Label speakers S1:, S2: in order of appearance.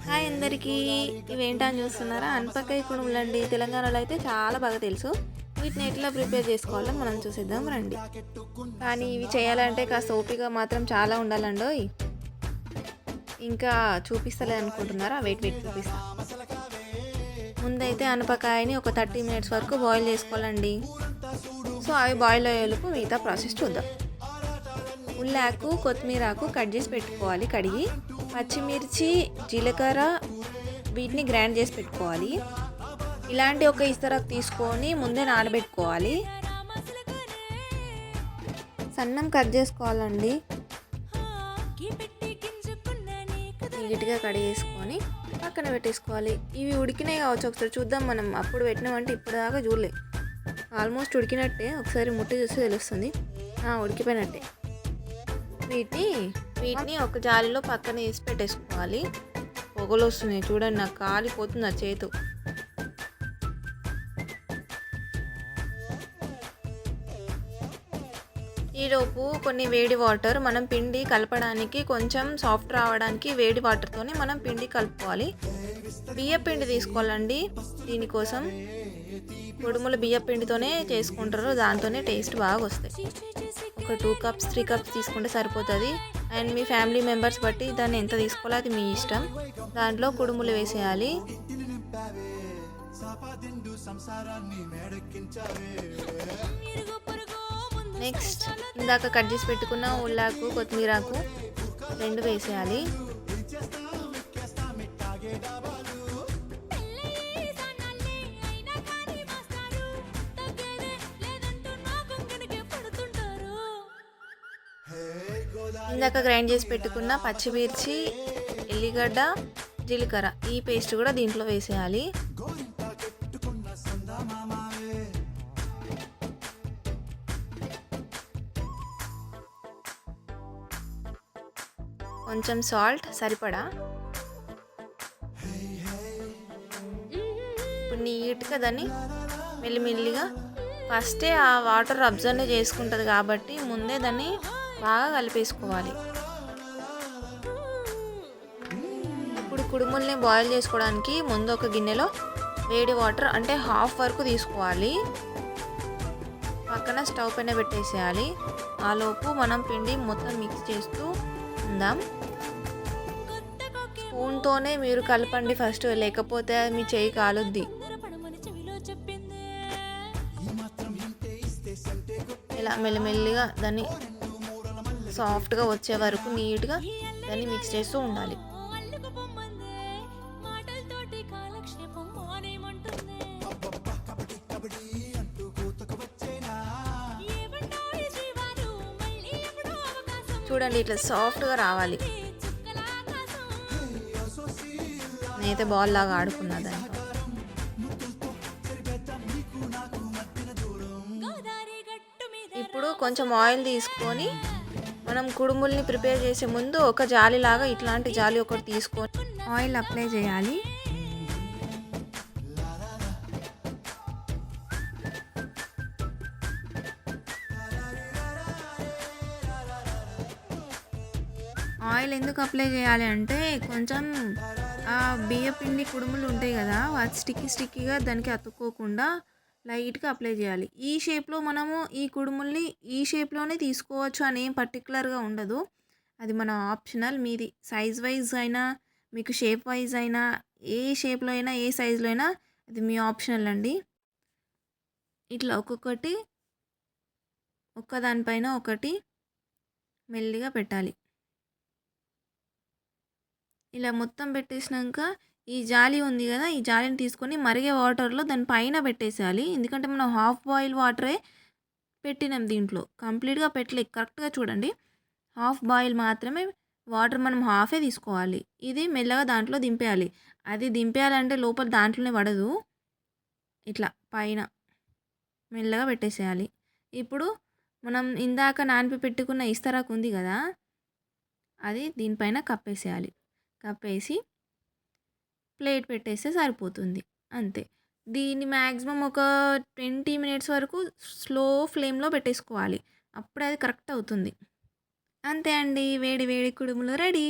S1: Hi అందరికీ. ఇవేంటని చూస్తున్నారా? అనపకాయ కుడుములండి. తెలంగాణలో అయితే చాలా బాగా తెలుసు. వీటిని ఎట్లా ప్రిపేర్ చేసుకోవాలో మనం చూసేద్దాం రండి. కానీ ఇవి చేయాలంటే కాస్త ఓపిక మాత్రం చాలా ఉండాలండోయ్. ఇంకా చూపిస్తలే అనుకుంటున్నారా? వెయిట్ చూపిస్తా. ముందైతే అనపకాయని ఒక 30 మినిట్స్ వరకు బాయిల్ చేసుకోవాలండి. సో అవి బాయిల్ అయ్యేలోపు మిగతా ప్రాసెస్ చూద్దాం. ఉల్లాకు, కొత్తిమీరాకు కట్ చేసి పెట్టుకోవాలి కడిగి. పచ్చిమిర్చి, జీలకర్ర వీటిని గ్రైండ్ చేసి పెట్టుకోవాలి. ఇలాంటి ఒక ఇస్తరాకు తీసుకొని ముందే నానబెట్టుకోవాలి. సన్నం కట్ చేసుకోవాలండి. నీట్గా కడిగేసుకొని పక్కన పెట్టేసుకోవాలి. ఇవి ఉడికినాయి కావచ్చు, ఒకసారి చూద్దాం. మనం అప్పుడు పెట్టినామంటే ఇప్పటిదాకా చూడలే. ఆల్మోస్ట్ ఉడికినట్టే. ఒకసారి ముట్టి చూస్తే తెలుస్తుంది. ఉడికిపోయినట్టే. వీటిని ఒక జాలిలో పక్కన వేసి పెట్టేసుకోవాలి. పొగలు వస్తున్నాయి చూడండి, నాకు కాలిపోతుంది ఆ చేతు. ఈలోపు కొన్ని వేడి వాటర్, మనం పిండి కలపడానికి కొంచెం సాఫ్ట్ రావడానికి వేడి వాటర్తోనే మనం పిండి కలుపుకోవాలి. బియ్య పిండి తీసుకోవాలండి. దీనికోసం కుడుములు బియ్య పిండితోనే చేసుకుంటారు, దాంతోనే టేస్ట్ బాగా వస్తాయి. ఒక 2 కప్స్ 3 కప్స్ తీసుకుంటే సరిపోతుంది. అండ్ మీ ఫ్యామిలీ మెంబర్స్ బట్టి దాన్ని ఎంత తీసుకోవాలో అది మీ ఇష్టం. దాంట్లో కుడుములు వేసేయాలి. నెక్స్ట్ ఇందాక కట్ చేసి పెట్టుకున్న ఉల్లాకు, కొత్తిమీరాకు 2 వేసేయాలి. ఇందాక గ్రైండ్ చేసి పెట్టుకున్న పచ్చిమిర్చి, ఎల్లిగడ్డ, జీలకర్ర ఈ పేస్ట్ కూడా దీంట్లో వేసేయాలి. కొంచెం సాల్ట్ సరిపడా. ఇప్పుడు నీట్గా దాన్ని మెల్లిమెల్లిగా, ఫస్టే ఆ వాటర్ అబ్జర్వ్ చేసుకుంటుంది కాబట్టి ముందే దాన్ని బాగా కలిపేసుకోవాలి. ఇప్పుడు కుడుముల్ని బాయిల్ చేసుకోవడానికి ముందు ఒక గిన్నెలో వేడి వాటర్ అంటే హాఫ్ వరకు తీసుకోవాలి. పక్కన స్టవ్ పైన పెట్టేసేయాలి. ఆలోపు మనం పిండి మొత్తం మిక్స్ చేస్తూ ఉందాం. స్పూన్తోనే మీరు కలపండి ఫస్ట్, లేకపోతే మీ చేయి కాలుద్ది. ఇలా మెల్లిమెల్లిగా దాన్ని సాఫ్ట్గా వచ్చే వరకు నీట్గా దాన్ని మిక్స్ చేస్తూ ఉండాలి. చూడండి, ఇట్లా సాఫ్ట్గా రావాలి. నేనైతే బాల్ లాగా ఆడుకున్నా దాంట్లో. ఇప్పుడు కొంచెం ఆయిల్ తీసుకొని మనం కుడుముల్ని ప్రిపేర్ చేసే ముందు ఒక జాలి లాగా ఇట్లాంటి జాలి ఒకటి తీసుకొని ఆయిల్ అప్లై చేయాలి. ఆయిల్ ఎందుకు అప్లై చేయాలి అంటే కొంచెం ఆ బియ్య పిండి కుడుములు ఉంటాయి కదా, అది స్టిక్కీగా దానికి అతుక్కోకుండా లైట్గా అప్లై చేయాలి. ఈ షేప్లో మనము ఈ కుడుముల్ని ఈ షేప్లోనే తీసుకోవచ్చు అని ఏం పర్టికులర్గా ఉండదు. అది మన ఆప్షనల్. మీది సైజ్ వైజ్ అయినా, మీకు షేప్ వైజ్ అయినా, ఏ షేప్లో అయినా, ఏ సైజులో అయినా అది మీ ఆప్షనల్ అండి. ఇట్లా ఒక్కొక్కటి ఒక్కదానిపైన ఒకటి మెల్లిగా పెట్టాలి. ఇలా మొత్తం పెట్టేసినాక ఈ జాలి ఉంది కదా, ఈ జాలిని తీసుకొని మరిగే వాటర్లో దాని పైన పెట్టేసేయాలి. ఎందుకంటే మనం హాఫ్ బాయిల్ వాటరే పెట్టినాం, దీంట్లో కంప్లీట్గా పెట్టలే. కరెక్ట్గా చూడండి, హాఫ్ బాయిల్ మాత్రమే వాటర్ మనం హాఫే తీసుకోవాలి. ఇది మెల్లగా దాంట్లో దింపేయాలి. అది దింపేయాలంటే లోపల దాంట్లోనే పడదు. ఇట్లా పైన మెల్లగా పెట్టేసేయాలి. ఇప్పుడు మనం ఇందాక నానిపి పెట్టుకున్న ఇస్తరాకు ఉంది కదా, అది దీనిపైన కప్పేసేయాలి. కప్పేసి ప్లేట్ పెట్టేస్తే సరిపోతుంది, అంతే. దీన్ని మ్యాక్సిమం ఒక 20 మినిట్స్ వరకు స్లో ఫ్లేమ్లో పెట్టేసుకోవాలి. అప్పుడే అది కరెక్ట్ అవుతుంది. అంతే అండి, వేడి వేడి కుడుములు రెడీ.